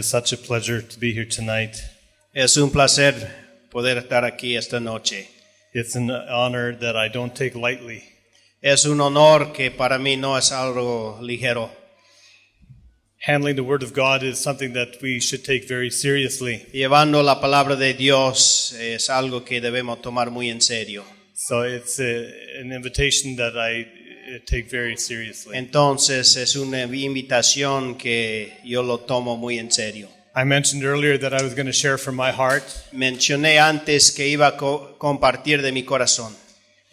It's such a pleasure to be here tonight. Es un placer poder estar aquí esta noche. It's an honor that I don't take lightly. Es un honor que para mí no es algo ligero. Handling the Word of God is something that we should take very seriously. Llevando la palabra de Dios es algo que debemos tomar muy en serio. So it's an invitation that I take very seriously. Entonces es una invitación que yo lo tomo muy en serio. I mentioned earlier that I was going to share from my heart, Mencioné antes que iba a compartir de mi corazón,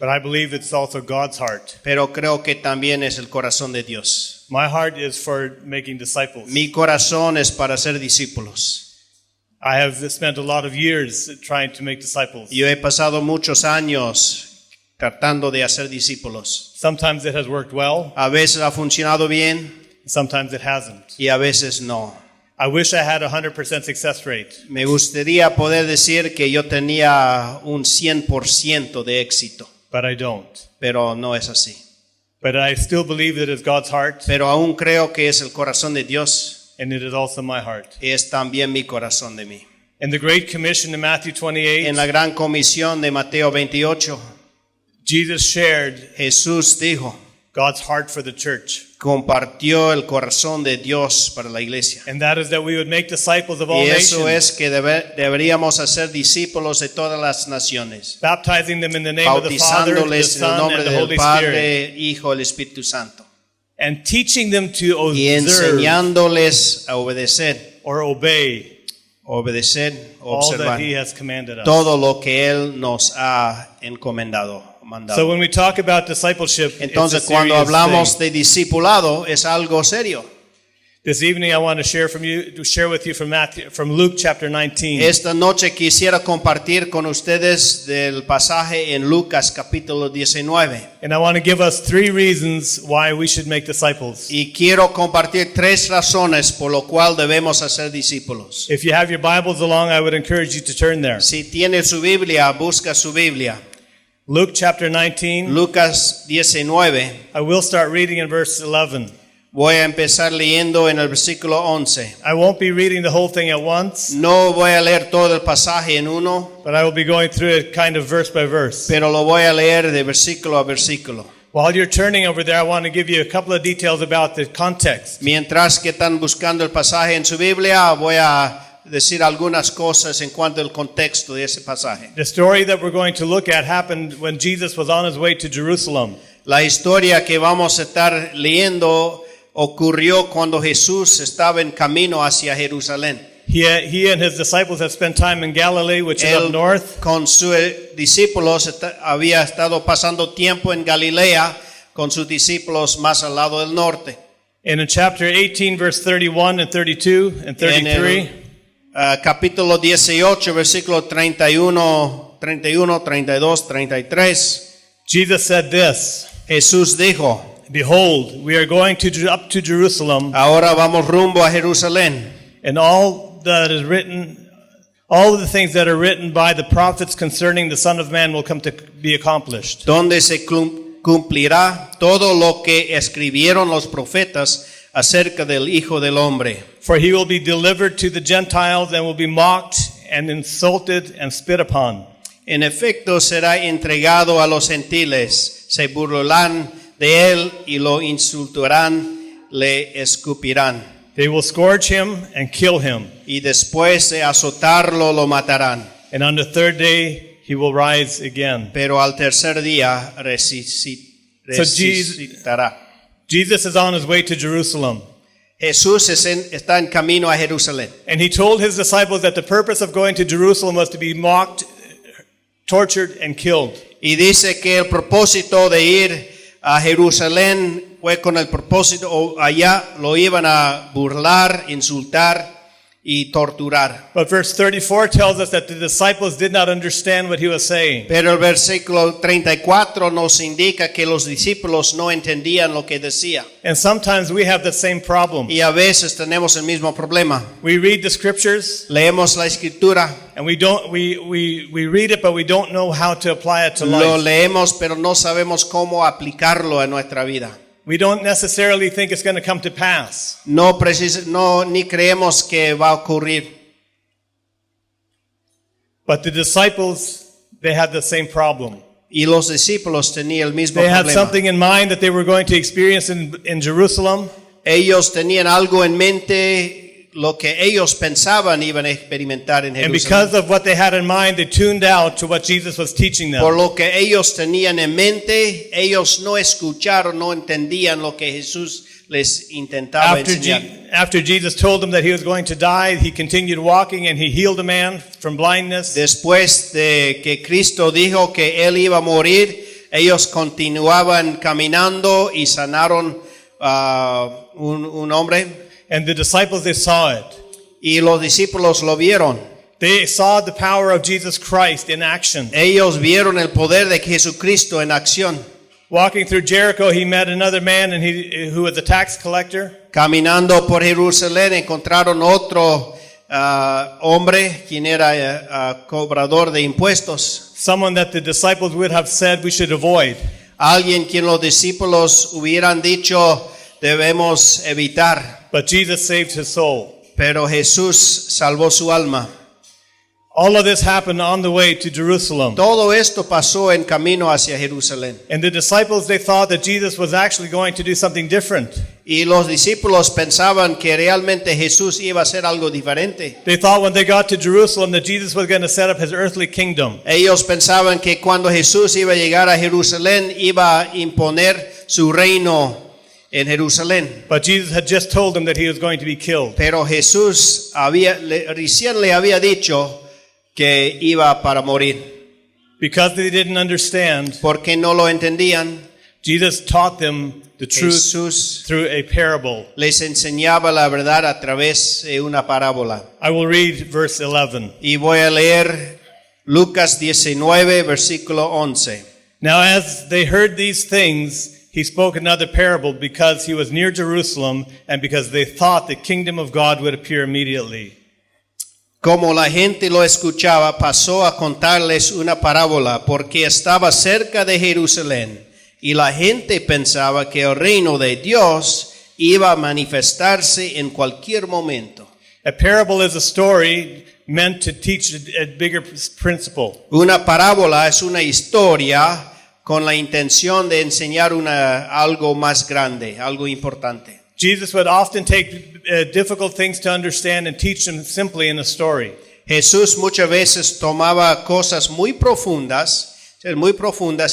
but I believe it's also God's heart. pero creo que también es el corazón de Dios. My heart is for making disciples. Mi corazón es para ser discípulos. I have spent a lot of years trying to make disciples. Yo he pasado muchos años tratando de hacer discípulos. Sometimes it has worked well, A veces ha funcionado bien sometimes it hasn't. y a veces no. I wish I had a 100% success rate. Me gustaría poder decir que yo tenía un 100% de éxito, But I don't. pero no es así. But I still believe that it's God's heart, Pero aún creo que es el corazón de Dios, and it is also my heart. es también mi corazón de mí. In the Great Commission in Matthew 28, En la gran comisión de Mateo 28, Jesus shared Jesús dijo, God's heart for the church. compartió el corazón de Dios para la iglesia. And that is that we would make disciples of all Y eso nations, es que deberíamos hacer discípulos de todas las naciones, baptizing them in the name of the Father, the bautizándoles en el Son, nombre and the del Holy Spirit, Padre, Hijo, el Espíritu Santo, and teaching them to y observe enseñándoles a obedecer, or obey all observar that He has commanded us. todo lo que Él nos ha encomendado, mandado. So when we talk about discipleship, Entonces, it's a cuando serious hablamos thing. de discipulado, es algo serio. This evening, I want to share with you from Luke chapter 19. Esta noche quisiera compartir con ustedes del pasaje en Lucas capítulo 19. And I want to give us 3 reasons why we should make disciples. Y quiero compartir 3 razones por lo cual debemos hacer discípulos. If you have your Bibles along, I would encourage you to turn there. Si tiene su Biblia, busca su Biblia. Luke chapter 19. Lucas 19. I will start reading in verse 11. Voy a empezar leyendo en el versículo 11. I won't be reading the whole thing at once, No voy a leer todo el pasaje en uno, but I will be going through it kind of verse by verse. pero lo voy a leer de versículo a versículo. While you're turning over there, I want to give you a couple of details about the context. Mientras que están buscando el pasaje en su Biblia, voy a decir algunas cosas en cuanto al contexto de ese pasaje. The story that we're going to look at happened when Jesus was on his way to Jerusalem. La historia que vamos a estar leyendo ocurrió cuando Jesús estaba en camino hacia Jerusalén. He and his disciples had spent time in Galilee, which is up Él north. con sus discípulos había estado pasando tiempo en Galilea con sus discípulos más al lado del norte. And in chapter 18, verse 31 and 32 and 33, Capítulo 18, versículo 31, 32, 33. Jesus said this, Jesús dijo, "Behold, we are going up to Jerusalem, ahora vamos rumbo a Jerusalén. and all of the things that are written by the prophets concerning the Son of Man will come to be accomplished." Donde se cumplirá todo lo que escribieron los profetas acerca del Hijo del Hombre. For he will be delivered to the Gentiles and will be mocked and insulted and spit upon. En efecto, será entregado a los gentiles, se burlarán de él y lo insultarán, le escupirán. They will scourge him and kill him, Y después de azotarlo, lo matarán. and on the 3rd day he will rise again. Pero al tercer día resucitará. Jesus is on his way to Jerusalem, Jesús está en camino a Jerusalén. and he told his disciples that the purpose of going to Jerusalem was to be mocked, tortured, and killed. Y dice que el propósito de ir a Jerusalén fue con el propósito, o allá lo iban a burlar, insultar y torturar. But verse 34 tells us that the disciples did not understand what he was saying. Pero el versículo 34 nos indica que los discípulos no entendían lo que decía. And sometimes we have the same problem. Y a veces tenemos el mismo problema. We read the scriptures Leemos la escritura, and we read it, but we don't know how to apply it to lo life. leemos, pero no sabemos cómo aplicarlo a nuestra vida. we don't necessarily think it's going to come to pass. no, ni creemos que va a ocurrir. But the disciples, they had the same problem. Y los discípulos tenían el mismo They had problema. something in mind that they were going to experience in Jerusalem. Ellos tenían algo en mente, lo que ellos pensaban iban a experimentar en And Jerusalén. because of what they had in mind, they tuned out to what Jesus was teaching Por them. lo que ellos tenían en mente, ellos no escucharon, no entendían lo que Jesús les intentaba enseñar. After Jesus told them that he was going to die, he continued walking and he healed a man from blindness. Después de que Cristo dijo que él iba a morir, ellos continuaban caminando y sanaron un hombre. And the disciples, they saw it. Y los discípulos lo vieron. They saw the power of Jesus Christ in action. Ellos vieron el poder de Jesucristo en acción. Walking through Jericho, he met another man who was a tax collector. Caminando por Jerusalén encontraron otro hombre quien era cobrador de impuestos. Someone that the disciples would have said we should avoid. Alguien quien los discípulos hubieran dicho debemos evitar. But Jesus saved his soul. Pero Jesús salvó su alma. All of this happened on the way to Jerusalem. Todo esto pasó en camino hacia Jerusalén. And the disciples, they thought that Jesus was actually going to do something different. Y los discípulos pensaban que realmente Jesús iba a hacer algo diferente. They thought when they got to Jerusalem that Jesus was going to set up his earthly kingdom. Ellos pensaban que cuando Jesús iba a llegar a Jerusalén iba a imponer su reino en Jerusalén. But Jesus had just told them that he was going to be killed. Pero Jesús recién le había dicho que iba para morir. Because they didn't understand, Porque no lo entendían, Jesus taught them the truth Jesús through a parable. les enseñaba la verdad a través de una parábola. I will read verse 11. Y voy a leer Lucas 19, versículo 11. Now as they heard these things, he spoke another parable because he was near Jerusalem and because they thought the kingdom of God would appear immediately. Como la gente lo escuchaba, pasó a contarles una parábola porque estaba cerca de Jerusalén y la gente pensaba que el reino de Dios iba a manifestarse en cualquier momento. A parable is a story meant to teach a bigger principle. Una parábola es una historia con la intención de enseñar algo más grande, algo importante. Jesus would often take difficult things to understand and teach them simply in a story. Jesús muchas veces tomaba cosas muy profundas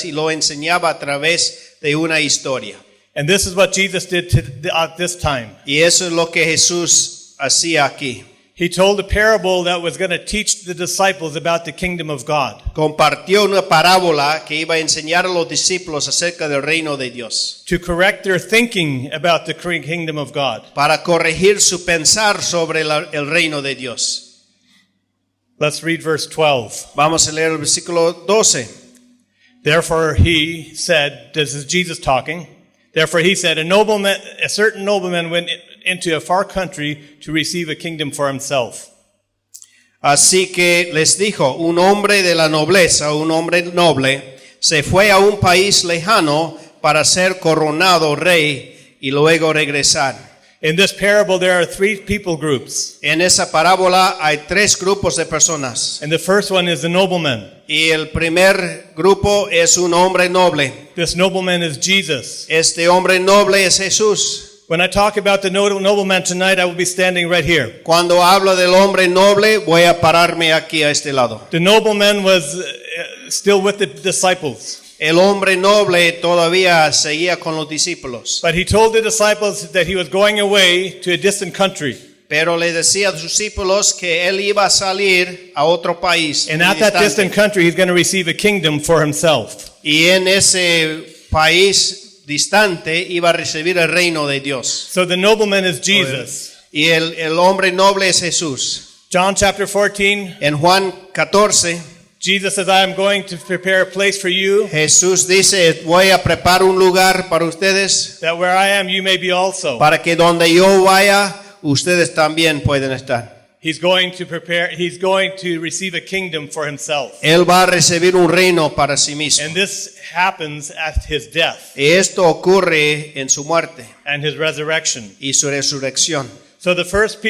y lo enseñaba a través de una historia. And this is what Jesus did at this time. Y eso es lo que Jesús hacía aquí. He told a parable that was going to teach the disciples about the kingdom of God. Compartió una parábola que iba a enseñar a los discípulos acerca del reino de Dios, To correct their thinking about the kingdom of God. para corregir su pensar sobre el reino de Dios. Let's read verse 12. Vamos a leer el versículo 12. Therefore he said, this is Jesus talking. Therefore he said, a certain nobleman went into a far country to receive a kingdom for himself. Así que les dijo, un hombre de la nobleza, un hombre noble, se fue a un país lejano para ser coronado rey y luego regresar. In this parable, there are three people groups. En esa parábola hay tres grupos de personas. And the first one is the nobleman. Y el primer grupo es un hombre noble. This nobleman is Jesus. Este hombre noble es Jesús. When I talk about the nobleman tonight, I will be standing right here. Cuando hablo del hombre noble, voy a pararme aquí a este lado. The nobleman was still with the disciples. El hombre noble todavía seguía con los discípulos, But he told the disciples that he was going away to a distant country. pero le decía a sus discípulos que él iba a salir a otro país. And muy at that distante. distant country, he's going to receive a kingdom for himself. Y en ese país distante iba a recibir el reino de Dios. So the nobleman is Jesus. Y el hombre noble es Jesús. John chapter 14, En Juan 14, Jesus says, I am going to prepare a place for you, Jesús dice, voy a preparar un lugar para ustedes, that where I am, you may be also. para que donde yo vaya, ustedes también pueden estar. he's going to receive a kingdom for himself. Él va a recibir un reino para sí mismo. And this happens at his death Y esto ocurre en su muerte and his resurrection. y su resurrección. So the first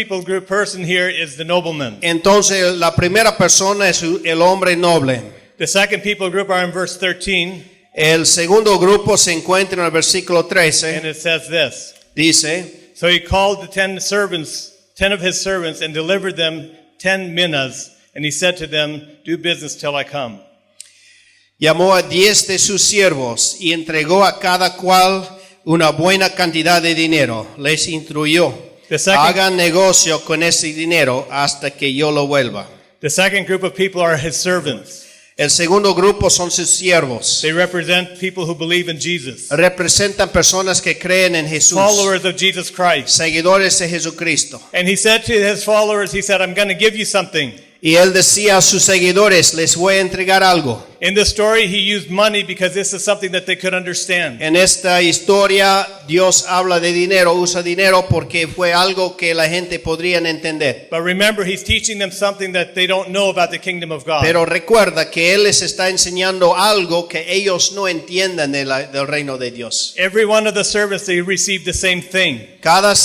person here is the nobleman. Entonces, la primera persona es el hombre noble. The second people group are in verse 13, El segundo grupo se encuentra en el versículo and 13. it says this. Dice, So he called the 10 of his servants, and delivered them 10 minas, and he said to them, do business till I come. llamó a 10 de sus siervos y entregó a cada cual una buena cantidad de dinero. Les instruyó, The second, hagan negocio con ese dinero hasta que yo lo vuelva. the second group of people are his servants. El segundo grupo son sus siervos. They represent people who believe in Jesus, Representan personas que creen en Jesús, followers of Jesus Christ. seguidores de Jesucristo. And he said to his followers, he said, I'm going to give you something. Y él decía a sus seguidores, les voy a entregar algo. In this story, he used money because this is something that they could understand. En esta historia, Dios habla de dinero, usa dinero porque fue algo que la gente podría entender. But remember, he's teaching them something that they don't know about the kingdom of God. Pero recuerda que Él les está enseñando algo que ellos no entiendan del reino de Dios. Every one of the servants, they received the same thing. Cada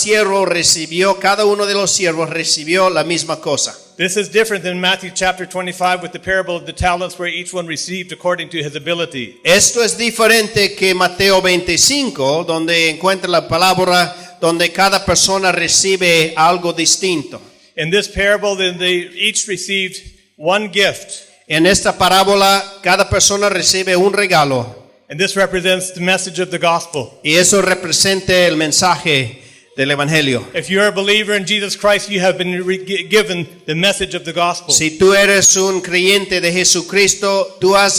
uno de los siervos recibió la misma cosa. This is different than Matthew chapter 25 with the parable of the talents, where each one received according to his ability. Esto es diferente que Mateo 25, donde encuentra la palabra donde cada persona recibe algo distinto. In this parable, then they each received one gift. En esta parábola, cada persona recibe un regalo. And this represents the message of the gospel. Y eso representa el mensaje del Evangelio. If you're a believer in Jesus Christ, you have been given the message of the gospel. Si tú eres un creyente de Jesucristo, tú has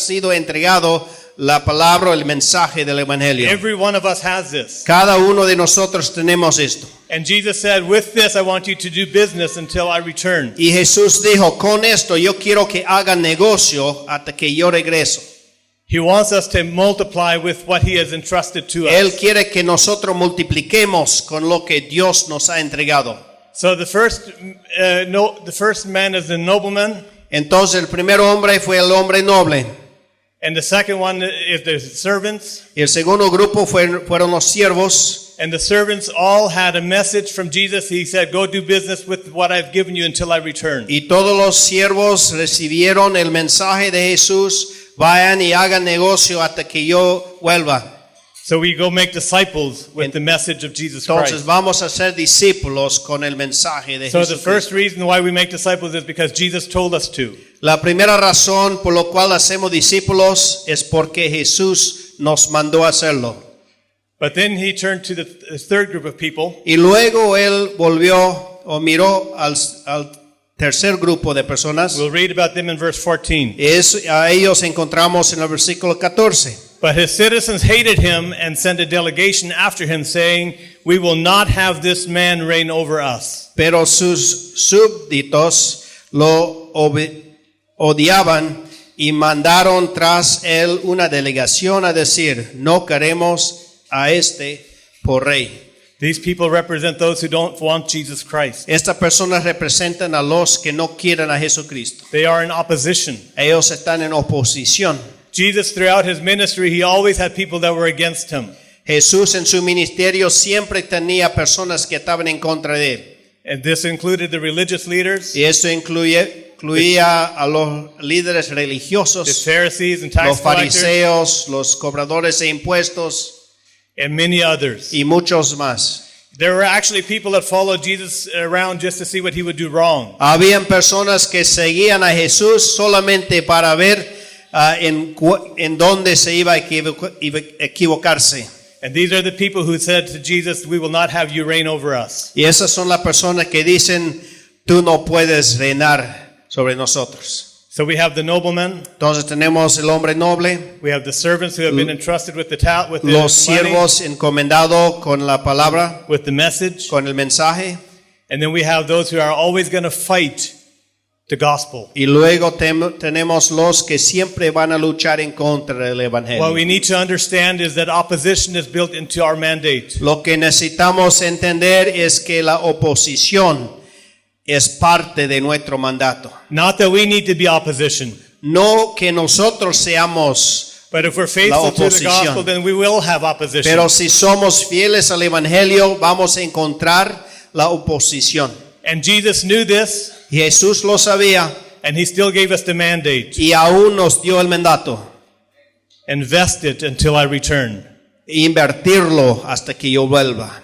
sido entregado la palabra, el mensaje del Evangelio. Every one of us has this. Cada uno de nosotros tenemos esto. And Jesus said, with this I want you to do business until I return. Y Jesús dijo, con esto yo quiero que hagan negocio hasta que yo regreso. He wants us to multiply with what he has entrusted to Él us. quiere que nosotros multipliquemos con lo que Dios nos ha entregado. So the first man is the nobleman, Entonces el primer hombre fue el hombre noble. and the second one is the servants. Y el segundo grupo fueron los siervos. And the servants all had a message from Jesus. He said, go do business with what I've given you until I return. Y todos los siervos recibieron el mensaje de Jesús. Vayan y hagan negocio hasta que yo vuelva. So we go make disciples with the message of Jesus Entonces Christ. vamos a ser discípulos con el mensaje de So the Jesús. first reason why we make disciples is because Jesus told us to. La primera razón por la cual hacemos discípulos es porque Jesús nos mandó a hacerlo. But then he turned to the third group of people. Y luego él volvió o miró al tercer grupo de personas. We'll read about them in verse 14. A ellos encontramos en el versículo 14. But his citizens hated him and sent a delegation after him, saying, we will not have this man reign over us. Pero sus súbditos lo odiaban y mandaron tras él una delegación a decir, no queremos a este por rey. These people represent those who don't want Jesus Christ. Estas personas representan a los que no quieren a Jesucristo. They are in opposition. Ellos están en oposición. Jesus, throughout his ministry, he always had people that were against him. Jesús en su ministerio siempre tenía personas que estaban en contra de él. And this included the religious leaders, Y esto incluía a los líderes the religiosos, Pharisees and los tax collectors, fariseos, los cobradores de impuestos and many others. y muchos más. There were actually people that followed Jesus around just to see what he would do wrong. Habían personas que seguían a Jesús solamente para ver en dónde se iba a equivocarse. And these are the people who said to Jesus, we will not have you reign over us. Y esas son las personas que dicen, tú no puedes reinar sobre nosotros. So we have the noblemen, Entonces tenemos el hombre noble, we have the servants who have been entrusted with the los money, siervos encomendados con la palabra, with the message, con el mensaje, and then we have those who are always going to fight the gospel. y luego tenemos los que siempre van a luchar en contra del What evangelio. we need to understand is that opposition is built into our mandate. Lo que necesitamos entender es que la oposición es parte de nuestro mandato. Not that we need to be opposition, No que nosotros seamos, but if we're faithful to the oposición. gospel, then we will have opposition. pero si somos fieles al Evangelio, vamos a encontrar la oposición. And Jesus knew this, Y Jesús lo sabía and he still gave us the mandate. y aún nos dio el mandato. Invest it until I return. Invertirlo hasta que yo vuelva.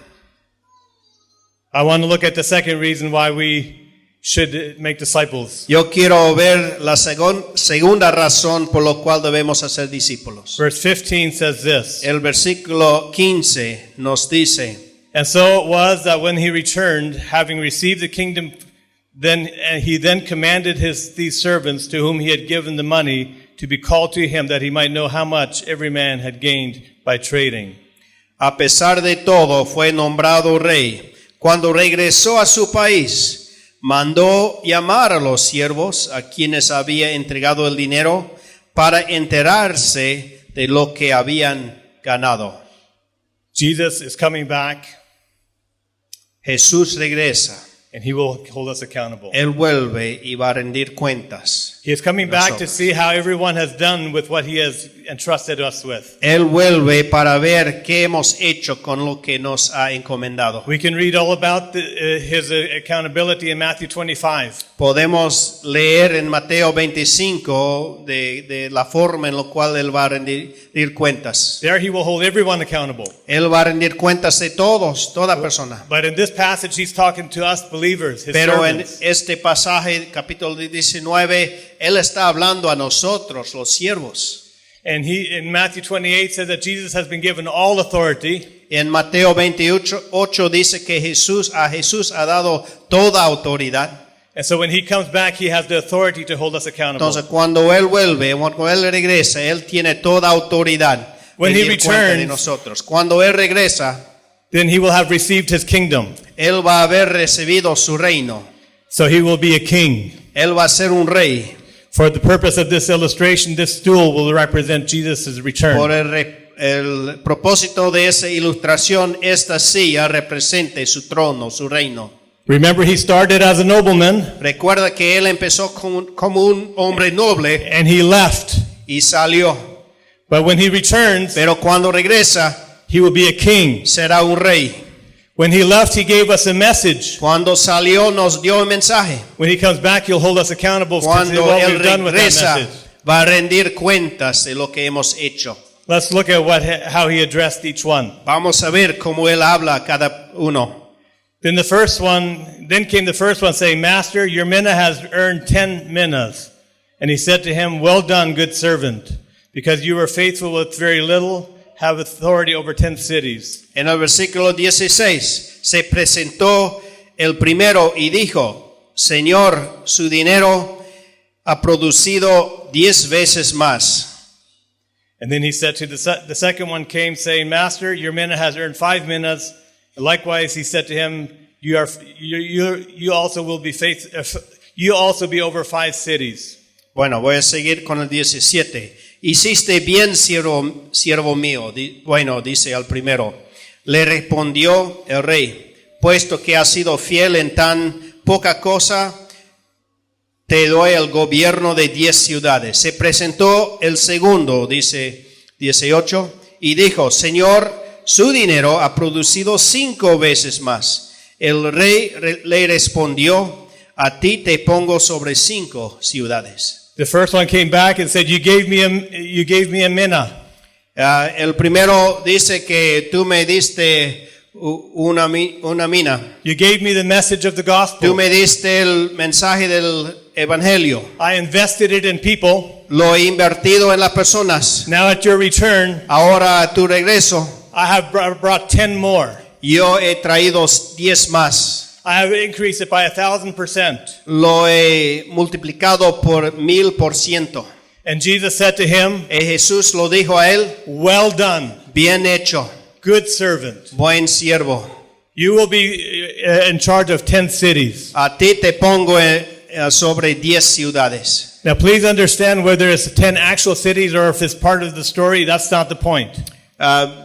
I want to look at the second reason why we should make disciples. Yo quiero ver la segunda razón por la cual debemos hacer discípulos. Verse 15 says this, El versículo 15 nos dice, and so it was that when he returned, having received the kingdom, he then commanded these servants to whom he had given the money to be called to him, that he might know how much every man had gained by trading. a pesar de todo fue nombrado rey. Cuando regresó a su país, mandó llamar a los siervos a quienes había entregado el dinero para enterarse de lo que habían ganado. Jesus is coming back, Jesús regresa, and he will hold us accountable. Él vuelve y va a rendir cuentas. He is coming back to Nosotros. see how everyone has done with what he has entrusted us with. Él vuelve para ver qué hemos hecho con lo que nos ha encomendado. We can read all about his accountability in Matthew 25. Podemos leer en Mateo 25 de la forma en la cual Él va a rendir cuentas. There he will hold everyone accountable. Él va a rendir cuentas de todos, toda persona. But in this passage, he's talking to us believers, his Pero en servants. este pasaje, capítulo 19, Él está hablando a nosotros, los siervos. And he, in Matthew 28, says that Jesus has been given all authority. En Mateo 28 dice que a Jesús ha dado toda autoridad. And so when he comes back, he has the authority to hold us accountable. Entonces, cuando Él vuelve, cuando Él regresa, Él tiene toda autoridad When de he dar cuenta de returns- nosotros. Cuando Él regresa, Then he will have received his kingdom. Él va a haber recibido su reino. So he will be a king. Él va a ser un rey. For the purpose of this illustration, this stool will represent Jesus' return. Por el propósito de esa ilustración, esta silla representa su trono, su reino. Remember, he started as a nobleman, Recuerda que Él empezó como un hombre noble and he left. y salió. But when he returns, Pero cuando regresa, he will be a king. será un rey. When he left, he gave us a message. Cuando salió, nos dio un mensaje. When he comes back, he'll hold us accountable for Cuando what Él we've done with that regresa, message. va a rendir cuentas de lo que hemos hecho. Let's look at how he addressed each one. Vamos a ver cómo Él habla a cada uno. Then came the first one saying, Master, your mina has earned 10 minas. And he said to him, well done, good servant. Because you were faithful with very little, have authority over 10 cities. En el versículo 16 se presentó el primero y dijo, Señor, su dinero ha producido 10 veces más. And then he said to the second one came saying, Master, your mina has earned 5 minas. And likewise, he said to him, you also will be you also be over 5 cities. Bueno, voy a seguir con el 17. Hiciste bien, siervo mío. Bueno, dice al primero. Le respondió el rey, puesto que has sido fiel en tan poca cosa, te doy el gobierno de 10 ciudades. Se presentó el segundo, dice 18, y dijo, Señor, su dinero ha producido 5 veces más. El rey le respondió, a ti te pongo sobre 5 ciudades. The first one came back and said, you gave me a mina. El primero dice que tú me diste una mina. You gave me the message of the Tú gospel. me diste el mensaje del evangelio. I invested it in people. Lo he invertido en las personas. Now at your return, Ahora a tu regreso, I have brought 10 more. yo he traído 10 más. I have increased it by 1,000%. Lo he multiplicado por 1000%. And Jesus said to him, Y Jesús lo dijo a él, well done, bien hecho, good servant. buen siervo. You will be in charge of 10 cities. A ti te pongo sobre 10 ciudades. Now please understand whether it's 10 actual cities or if it's part of the story, that's not the point.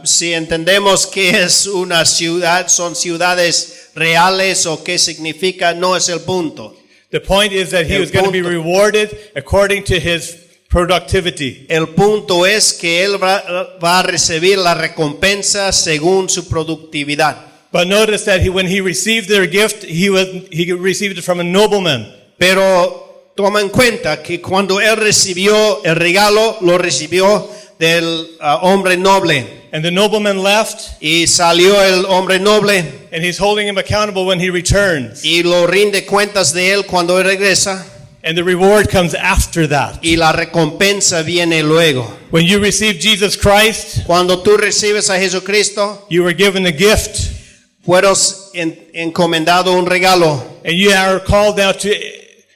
Si entendemos que es una ciudad, son ciudades reales o qué significa, no es el punto. The point is that he El was going to be punto. rewarded according to his productivity. El punto es que él va a recibir la recompensa según su productividad. But notice that when he received their gift, he received it from a nobleman. Pero toma en cuenta que cuando él recibió el regalo, lo recibió del hombre noble. And the nobleman left, Y salió el hombre noble and he's holding him accountable when he returns. y lo rinde cuentas de él cuando él regresa. And the reward comes after that. Y la recompensa viene luego. When you receive Jesus Christ, Cuando tú recibes a Jesucristo, you were given a gift, fueros encomendado un regalo and you are called now to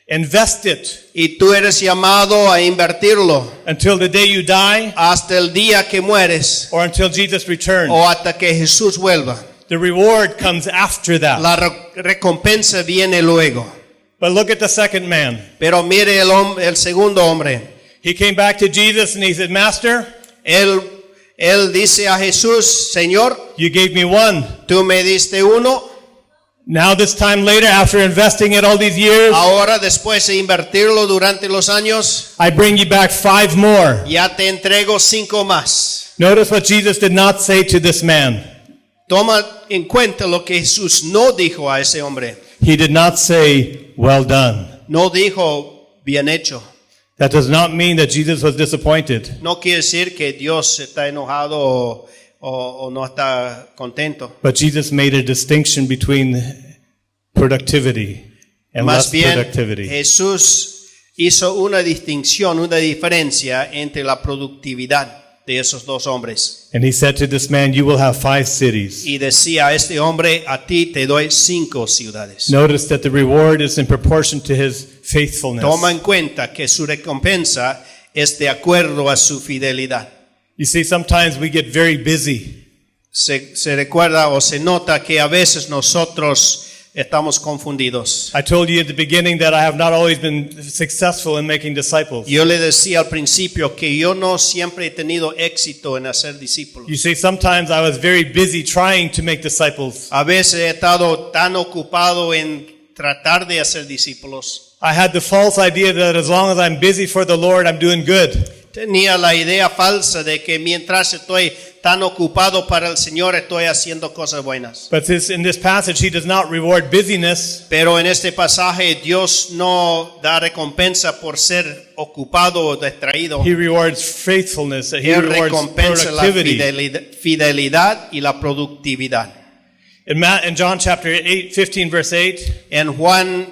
invest it y tú eres llamado a invertirlo until the day you die hasta el día que mueres or until Jesus returns. o hasta que Jesús vuelva. The reward comes after that. La recompensa viene luego. But look at the second man. Pero mire el segundo hombre. He came back to Jesus and he said, Master, Él dice a Jesús, Señor, you gave me one. tú me diste uno, Now this time later, after investing it all these years, ahora después de invertirlo durante los años, I bring you back 5 more. ya te entrego 5 más. Notice what Jesus did not say to this man. Toma en cuenta lo que Jesús no dijo a ese hombre. He did not say, well done. No dijo, bien hecho. That does not mean that Jesus was disappointed. No quiere decir que Dios está enojado o no está contento. But Jesus made a distinction between productivity and Más less bien, productivity. Jesús hizo una distinción, una diferencia entre la productividad de esos dos hombres. And he said to this man, you will have 5 cities. Y decía a este hombre, a ti te doy 5 ciudades. Notice that the reward is in proportion to his faithfulness. Toma en cuenta que su recompensa es de acuerdo a su fidelidad. You see, sometimes we get very busy. Se recuerda o se nota que a veces nosotros estamos confundidos. I told you at the beginning that I have not always been successful in making disciples. Yo le decía al principio que yo no siempre he tenido éxito en hacer discípulos. You see, sometimes I was very busy trying to make disciples. A veces he estado tan ocupado en tratar de hacer discípulos. I had the false idea that as long as I'm busy for the Lord, I'm doing good. Tenía la idea falsa de que mientras estoy tan ocupado para el Señor estoy haciendo cosas buenas. But in this passage, he does not reward busyness. Pero en este pasaje Dios no da recompensa por ser ocupado o distraído. He rewards faithfulness. He Él rewards recompensa la productivity. fidelidad y la productividad. In John chapter 15, verse 8, En Juan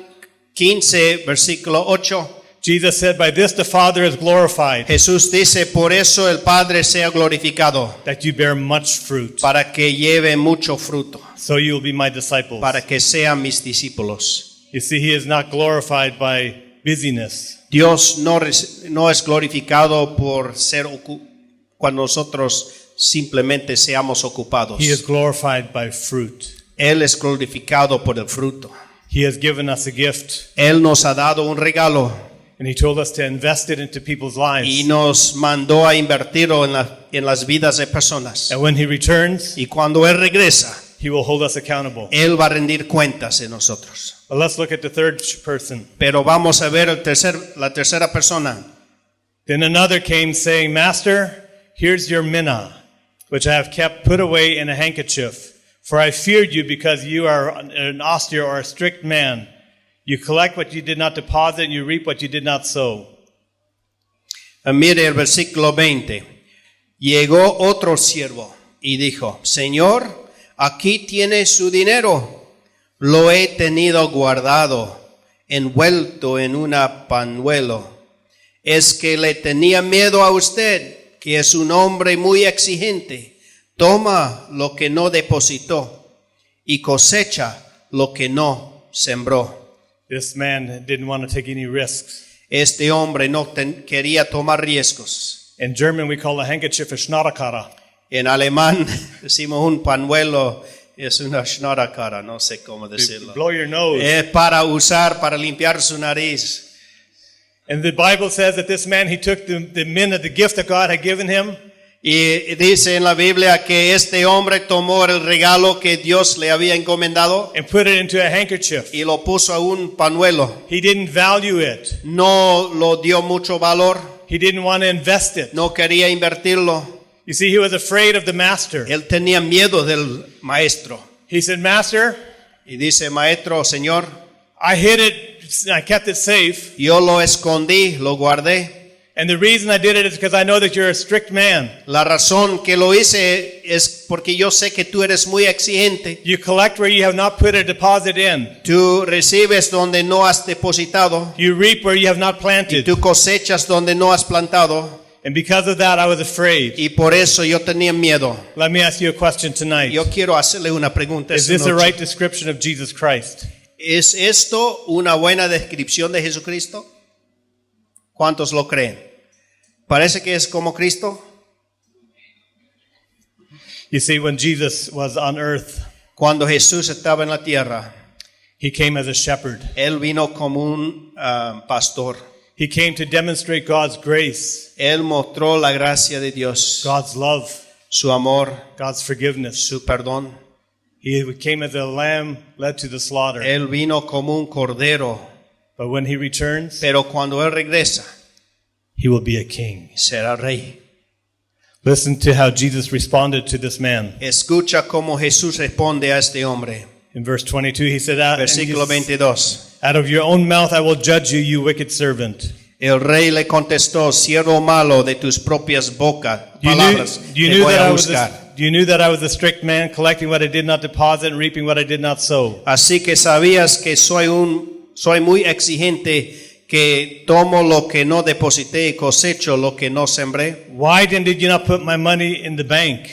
15, versículo 8, Jesus said, by this the Father is glorified, Jesús dice, por eso el Padre sea glorificado, that you bear much fruit. para que lleve mucho fruto, So you will be my disciples. para que sean mis discípulos. You see, he is not glorified by busyness. Dios no es glorificado por ser cuando nosotros simplemente seamos ocupados. He is glorified by fruit. Él es glorificado por el fruto. He has given us a gift, Él nos ha dado un regalo and he told us to invest it into people's lives. y nos mandó a invertirlo en las vidas de personas. And when he returns, Y cuando Él regresa, he will hold us accountable. Él va a rendir cuentas de nosotros. But let's look at the third person. Pero vamos a ver la tercera persona. Then another came saying, Master, here's your mina, which I have kept put away in a handkerchief. For I feared you because you are an austere or a strict man. You collect what you did not deposit and you reap what you did not sow. Mire el versículo 20. Llegó otro siervo y dijo, Señor, aquí tiene su dinero. Lo he tenido guardado, envuelto en un pañuelo. Es que le tenía miedo a usted, que es un hombre muy exigente. Toma lo que no depositó y cosecha lo que no sembró. This man didn't want to take any risks. Este hombre no quería tomar riesgos. In German, we call a handkerchief a Schnorrekara. En alemán decimos un pañuelo es una Schnorrekara, no sé cómo decirlo. Blow your nose. Es para usar, para limpiar su nariz. And the Bible says that this man, he took the mina, the gift that God had given him, Y dice en la Biblia que este hombre tomó el regalo que Dios le había encomendado and put it into a handkerchief. y lo puso a un pañuelo. He didn't value it. No lo dio mucho valor, He didn't want to invest it. no quería invertirlo. You see, he was afraid of the master. Él tenía miedo del maestro. He said, Master, Y dice, maestro, Señor, I hid it, I kept it safe. yo lo escondí, lo guardé. And the reason I did it is because I know that you're a strict man. La razón que lo hice es porque yo sé que tú eres muy exigente. You collect where you have not put a deposit in. Tú recibes donde no has depositado You reap where you have not y planted. tú cosechas donde no has plantado. And because of that, I was afraid. Y por eso yo tenía miedo. Let me ask you a question tonight. Yo quiero hacerle una pregunta. Is esta this a noche. right description of Jesus Christ? ¿Es esto una buena descripción de Jesucristo? ¿Cuántos lo creen? ¿Parece que es como Cristo? You see, when Jesus was on earth, Cuando Jesús estaba en la tierra, he came as a shepherd. Él vino como un pastor. He came to demonstrate God's grace, Él mostró la gracia de Dios, God's love, su amor, God's forgiveness. su perdón. He came as a lamb led to the slaughter. Él vino como un cordero, But when he returns, pero cuando Él regresa, he will be a king. será rey. Listen to how Jesus responded to this man. Escucha cómo Jesús responde a este hombre. In verse 22, he said, "Out Versículo 22. of your own mouth I will judge you, you wicked servant." El rey le contestó, siervo malo de tus propias bocas, You knew, palabras, you te knew voy that a I was buscar. you knew that I was a strict man, collecting what I did not deposit and reaping what I did not sow. Así que sabías que soy muy exigente, que tomo lo que no deposité y cosecho lo que no sembré. Why then did you not put my money in the bank,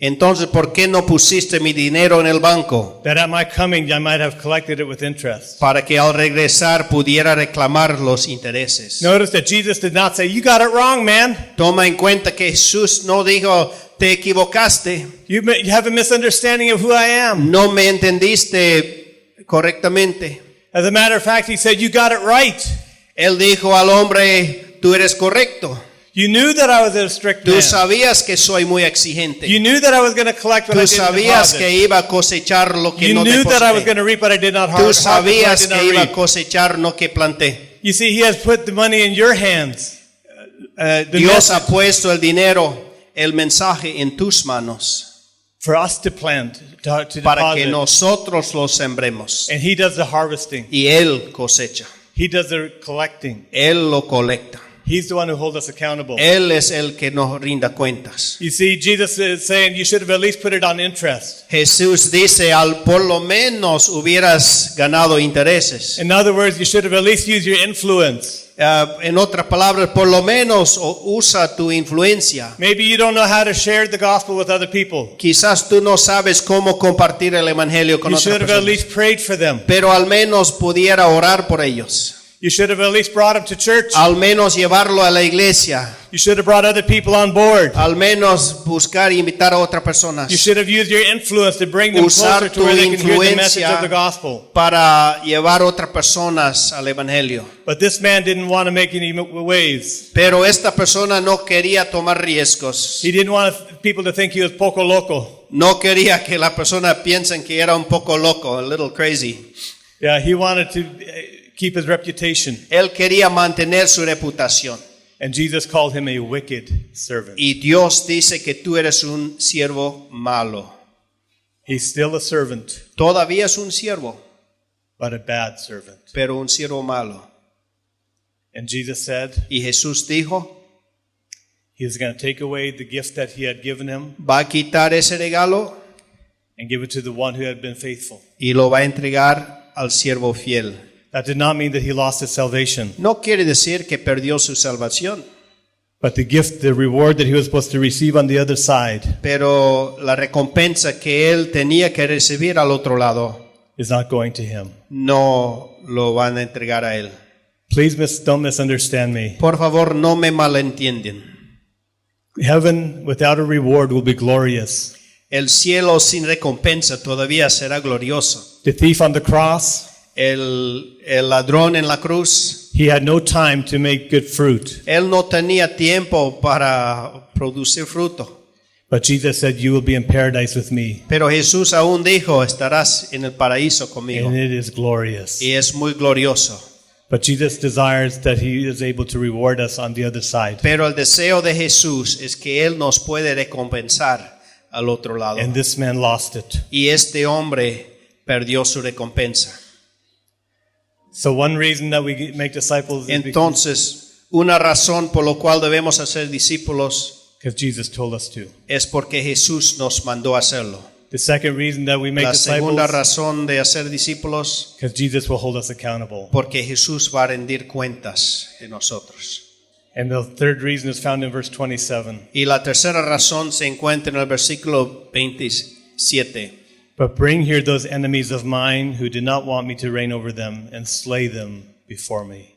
Entonces, ¿por qué no pusiste mi dinero en el banco? that at my coming I might have collected it with interest? Para que al regresar pudiera reclamar los intereses. Notice that Jesus did not say, "You got it wrong, man. Toma en cuenta que Jesús no dijo, te equivocaste, You have a misunderstanding of who I am." no me entendiste correctamente. As a matter of fact, he said, "You got it right. Él dijo al hombre, tú eres correcto. You knew that I was a strict Tú man. sabías que soy muy exigente. You knew that I was going to collect what I Tú didn't sabías deposit. que iba a cosechar lo que You no knew that I was going deposité. to reap what I did not Tú harvest. sabías que iba a Reap. cosechar lo que planté. You see, he has put the money in your hands. The Dios ha message puesto el dinero, el mensaje en tus manos for us to plant, to para que deposit. nosotros lo sembremos. And he does the harvesting. Y Él cosecha. He does the collecting. Él lo colecta. He's the one who holds us accountable. Él es el que nos rinda cuentas. You see, Jesus is saying you should have at least put it on interest. Jesús dice, por lo menos hubieras ganado intereses. In other words, you should have at least used your influence. En otras palabras, por lo menos usa tu influencia. Maybe you don't know how to share the gospel with other people. Quizás tú no sabes cómo compartir el evangelio con You otras should have at personas, least prayed for them. pero al menos pudiera orar por ellos. You should have at least brought them to church. Al menos llevarlo a la iglesia. You should have brought other people on board. Al menos buscar e invitar a otras personas You should have used your influence to bring them Usar closer to tu where they can hear the message influencia of the gospel. para llevar a otras personas al evangelio. But this man didn't want to make any waves. Pero esta persona no quería tomar riesgos. He didn't want people to think he was poco loco. No quería que la persona piensen que era un poco loco, a little crazy. Yeah, he wanted to keep his reputation. Él quería mantener su reputación. And Jesus called him a wicked servant. Y Dios dice que tú eres un siervo malo. He's still a servant, Todavía es un siervo, but a bad servant. pero un siervo malo. And Jesus said Y Jesús dijo, he was going to take away the gift that he had given him va a quitar ese regalo and give it to the one who had been faithful. y lo va a entregar al siervo fiel. That did not mean that he lost his salvation, No quiere decir que perdió su salvación, but the gift, the reward that he was supposed to receive on the other side pero la recompensa que él tenía que recibir al otro lado is not going to him. no lo van a entregar a él. Please don't misunderstand me. Por favor, no me malentienden. Heaven without a reward will be glorious. El cielo sin recompensa todavía será glorioso. The thief on the cross, el ladrón en la cruz, he had no time to make good fruit. él no tenía tiempo para producir fruto. But Jesus said, you will be in paradise with me. Pero Jesús aún dijo, estarás en el paraíso conmigo. And it is glorious. Y es muy glorioso. But Jesus desires that he is able to reward us on the other side. Pero el deseo de Jesús es que Él nos puede recompensar al otro lado. And this man lost it. Y este hombre perdió su recompensa. So one reason that we make disciples is Entonces, una razón por la cual debemos hacer discípulos because Jesus told us to. es porque Jesús nos mandó a hacerlo. The second reason that we make La segunda disciples razón de hacer discípulos, because Jesus will hold us accountable. porque Jesús va a rendir cuentas de nosotros. And the third reason is found in verse 27. Y la tercera razón se encuentra en el versículo 27. But bring here those enemies of mine who did not want me to reign over them, and slay them before me.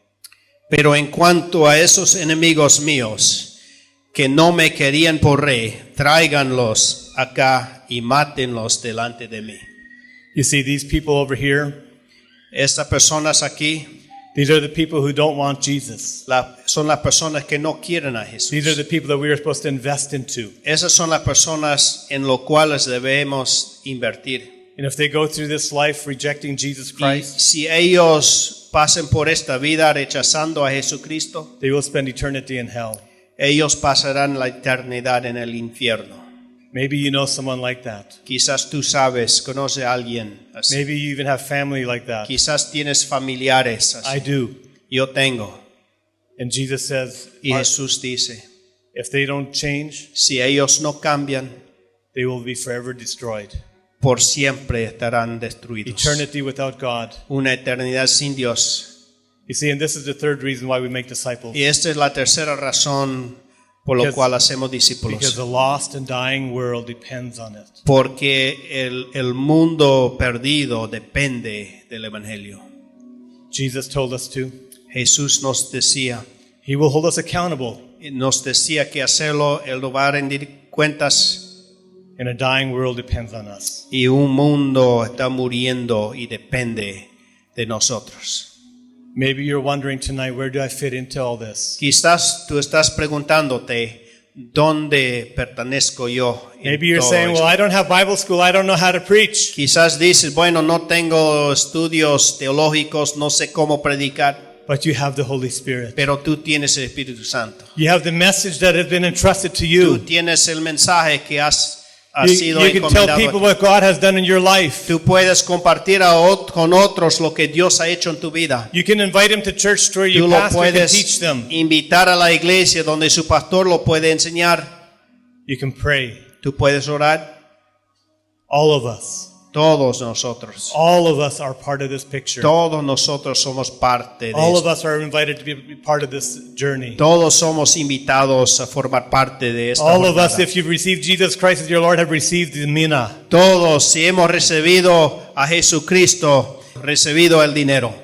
Pero en cuanto a esos enemigos míos que no me querían por rey, tráiganlos acá y mátenlos delante de mí. You see, these people over here, Estas personas aquí these are the people who don't want Jesus. son las personas que no quieren a These are Jesús. the people that we are supposed to invest into. Esas son las personas en las cuales debemos invertir. And if they go through this life rejecting Jesus Y Christ, si ellos pasen por esta vida rechazando a Jesucristo, they will spend eternity in hell. ellos pasarán la eternidad en el infierno. Maybe you know someone like that. Quizás tú sabes, conoces a alguien así. Maybe you even have family like that. Quizás tienes familiares I así. do. Yo tengo. And Jesus says, Y Jesús dice, if they don't change, si ellos no cambian, they will be forever destroyed. por siempre estarán destruidos. Eternity without God. Una eternidad sin Dios. You see, and this is the third reason why we make disciples. Y esta es la tercera razón por la Because- cual hacemos Because discípulos. the lost and dying world depends on it. Porque el mundo perdido depende del Evangelio. Jesus told us to. Jesús nos decía Nos decía que hacerlo, Él nos va a rendir cuentas. And a dying world depends on us. Y un mundo está muriendo y depende de nosotros. Maybe you're wondering tonight, where do I fit into all this? Quizás tú estás preguntándote, ¿dónde pertenezco yo? en Maybe you're todo saying, esto? well, I don't have Bible school. I don't know how to preach. Quizás dices, bueno, no tengo estudios teológicos, no sé cómo predicar, But you have the Holy Spirit. pero tú tienes el Espíritu Santo. You have the message that has been entrusted to Tú you. tienes el mensaje que ha You, sido you can tell encomendado. people what God has done in your life. Tú puedes compartir con otros lo que Dios ha hecho en tu vida. You can invite them to church where Tú your lo pastor can puedes teach them. invitar a la iglesia donde su pastor lo puede enseñar. You can pray. Tú puedes orar. All of us. Todos nosotros. All of us are part of this picture. Todos nosotros somos parte de All of esto. us are invited to be part of this journey. Todos somos invitados a formar parte de esta All of us, jornada. if you've received Jesus Christ as your Lord, have received the mina. Todos, si hemos recibido a Jesucristo, recibido el dinero.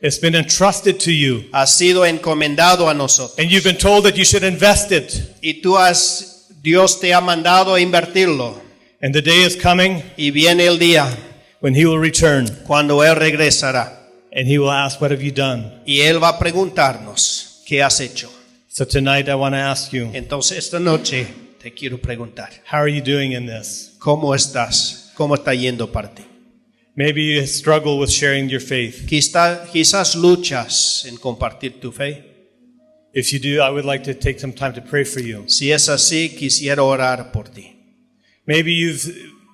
It's been entrusted to you. Ha sido encomendado a nosotros. And you've been told that you should invest it. Y Dios te ha mandado a invertirlo. And the day is coming Y viene el día when He will return. cuando Él regresará. And He will ask, what have you done? Y Él va a preguntarnos, ¿qué has hecho? So tonight I want to ask you, Entonces esta noche te quiero preguntar, how are you doing in this? ¿cómo estás? ¿Cómo está yendo para ti? Maybe you struggle with sharing your faith. Quizás luchas en compartir tu fe. If you do, I would like to take some time to pray for you. Si es así, quisiera orar por ti. Maybe you've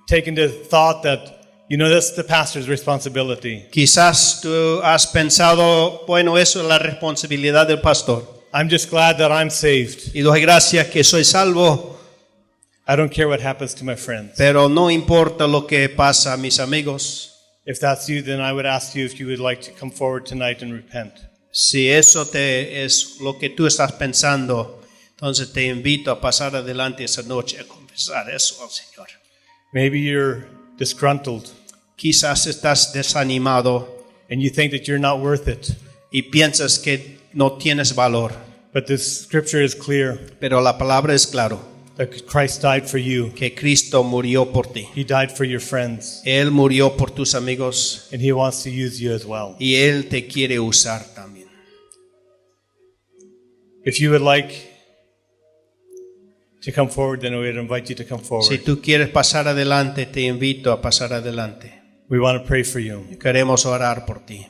taken the thought that, that's the pastor's responsibility. Quizás tú has pensado, bueno, eso es la responsabilidad del pastor. I'm just glad that I'm saved. Y doy gracias que soy salvo, I don't care what happens to my friends. pero no importa lo que pasa a mis amigos. If that's you, then I would ask you if you would like to come forward tonight and repent. Si eso es lo que tú estás pensando, entonces te invito a pasar adelante esa noche a confesar eso al Señor. Maybe you're disgruntled Quizás estás desanimado and you think that you're not worth it. y piensas que no tienes valor, But the scripture is clear. pero la palabra es claro. that Christ died for you. que Cristo murió por ti. He died for your friends, Él murió por tus amigos and He wants to use you as well. y Él te quiere usar también. If you would like to come forward, then we would invite you to come Si forward. tú quieres pasar adelante, te invito a pasar adelante. We want to pray for you. Queremos orar por ti.